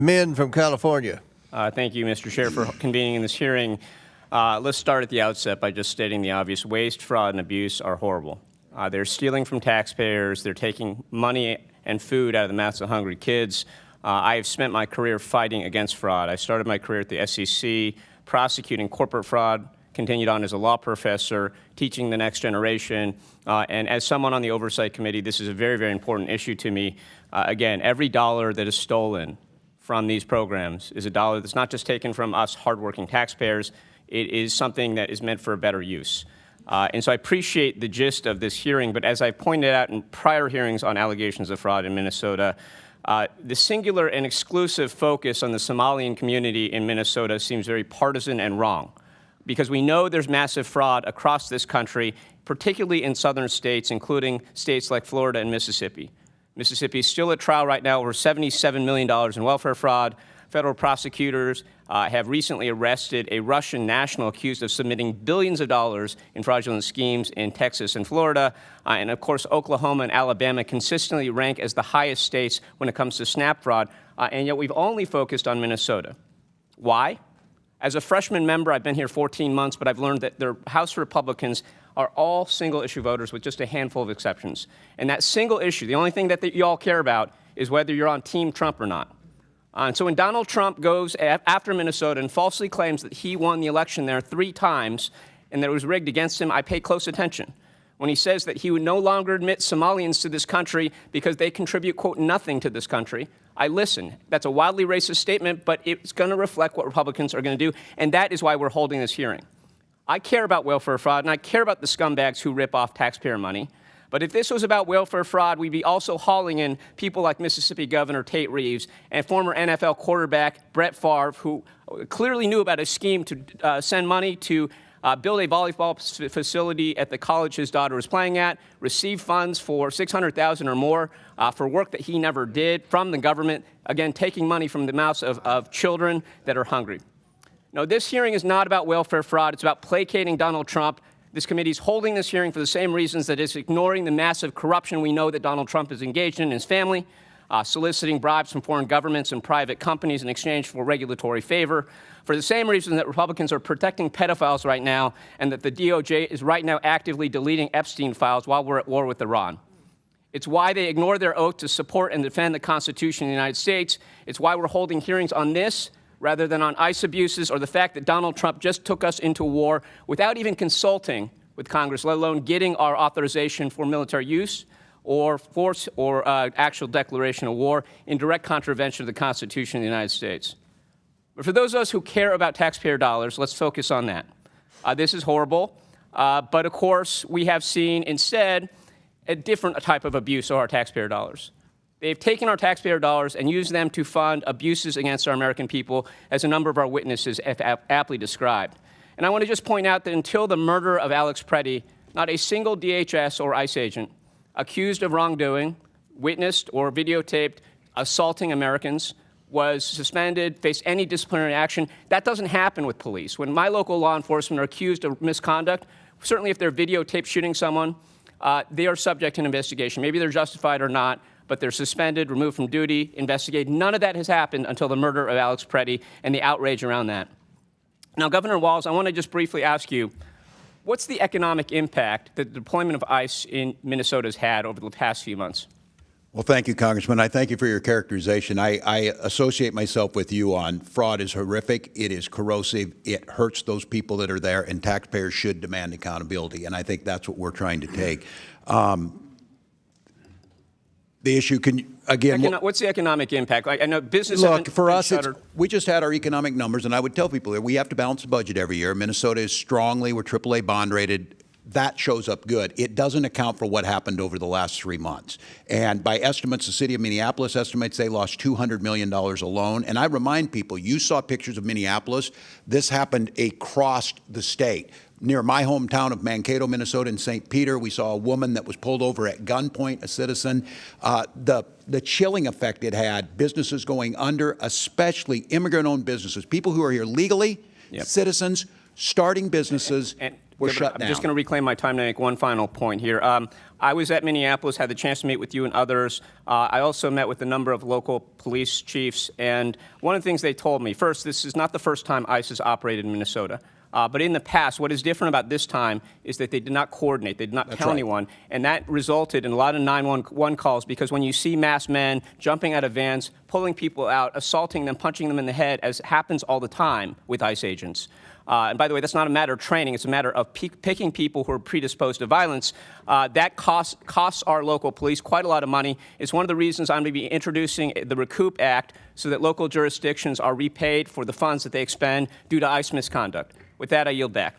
Min from California. Thank you, Mr. Chair, for convening this hearing. Let's start at the outset by just stating the obvious. Waste, fraud, and abuse are horrible. They're stealing from taxpayers. They're taking money and food out of the mouths of hungry kids. I have spent my career fighting against fraud. I started my career at the SEC, prosecuting corporate fraud, continued on as a law professor, teaching the next generation. And as someone on the Oversight Committee, this is a very, very important issue to me. Again, every dollar that is stolen from these programs is a dollar that's not just taken from us hardworking taxpayers. It is something that is meant for a better use. And so I appreciate the gist of this hearing, but as I pointed out in prior hearings on allegations of fraud in Minnesota, the singular and exclusive focus on the Somalian community in Minnesota seems very partisan and wrong, because we know there's massive fraud across this country, particularly in southern states, including states like Florida and Mississippi. Mississippi is still at trial right now over $77 million in welfare fraud. Federal prosecutors have recently arrested a Russian national accused of submitting billions of dollars in fraudulent schemes in Texas and Florida. And of course, Oklahoma and Alabama consistently rank as the highest states when it comes to SNAP fraud. And yet we've only focused on Minnesota. Why? As a freshman member, I've been here 14 months, but I've learned that their House Republicans are all single-issue voters with just a handful of exceptions. And that single issue, the only thing that you all care about, is whether you're on Team Trump or not. And so when Donald Trump goes after Minnesota and falsely claims that he won the election there 3 times and that it was rigged against him, I pay close attention. When he says that he would no longer admit Somalians to this country because they contribute, quote, nothing to this country, I listen. That's a wildly racist statement, but it's going to reflect what Republicans are going to do, and that is why we're holding this hearing. I care about welfare fraud, and I care about the scumbags who rip off taxpayer money. But if this was about welfare fraud, we'd be also hauling in people like Mississippi Governor Tate Reeves and former NFL quarterback Brett Favre, who clearly knew about a scheme to send money to build a volleyball facility at the college his daughter was playing at, receive funds for $600,000 or more for work that he never did from the government, again, taking money from the mouths of children that are hungry. No, this hearing is not about welfare fraud. It's about placating Donald Trump. This committee is holding this hearing for the same reasons that it's ignoring the massive corruption we know that Donald Trump is engaged in his family, soliciting bribes from foreign governments and private companies in exchange for regulatory favor, for the same reason that Republicans are protecting pedophiles right now and that the DOJ is right now actively deleting Epstein files while we're at war with Iran. It's why they ignore their oath to support and defend the Constitution of the United States. It's why we're holding hearings on this rather than on ICE abuses or the fact that Donald Trump just took us into war without even consulting with Congress, let alone getting our authorization for military use or force or actual declaration of war in direct contravention of the Constitution of the United States. But for those of us who care about taxpayer dollars, let's focus on that. This is horrible, but of course we have seen instead a different type of abuse of our taxpayer dollars. They've taken our taxpayer dollars and used them to fund abuses against our American people, as a number of our witnesses have aptly described. And I want to just point out that until the murder of Alex Preddy, not a single DHS or ICE agent accused of wrongdoing, witnessed or videotaped assaulting Americans was suspended, faced any disciplinary action. That doesn't happen with police. When my local law enforcement are accused of misconduct, certainly if they're videotaped shooting someone, they are subject to an investigation. Maybe they're justified or not, but they're suspended, removed from duty, investigated. None of that has happened until the murder of Alex Preddy and the outrage around that. Now, Governor Walz, I want to just briefly ask you, what's the economic impact that the deployment of ICE in Minnesota has had over the past few months? Well, thank you, Congressman. I thank you for your characterization. I associate myself with you on fraud is horrific. It is corrosive. It hurts those people that are there, and taxpayers should demand accountability. And I think that's what we're trying to take. The issue can, again... what's the economic impact? I know business... Look, for us, we just had our economic numbers, and I would tell people that we have to balance the budget every year. Minnesota is strongly, we're AAA bond rated. That shows up good. It doesn't account for what happened over the last 3 months. And by estimates, the city of Minneapolis estimates they lost $200 million alone. And I remind people, you saw pictures of Minneapolis. This happened across the state. Near my hometown of Mankato, Minnesota, in St. Peter, we saw a woman that was pulled over at gunpoint, a citizen. The chilling effect it had, businesses going under, especially immigrant-owned businesses, people who are here legally, citizens, starting businesses. We're Yeah, but shut I'm down. just going to reclaim my time to make one final point here. I was at Minneapolis, had the chance to meet with you and others. I also met with a number of local police chiefs, and one of the things they told me, first, this is not the first time ICE has operated in Minnesota. But in the past, what is different about this time is that they did not coordinate. They did not tell right. anyone. And that resulted in a lot of 911 calls because when you see masked men jumping out of vans, pulling people out, assaulting them, punching them in the head, as happens all the time with ICE agents. And by the way, that's not a matter of training. It's a matter of picking people who are predisposed to violence. That costs our local police quite a lot of money. It's one of the reasons I'm going to be introducing the Recoup Act so that local jurisdictions are repaid for the funds that they expend due to ICE misconduct. With that, I yield back.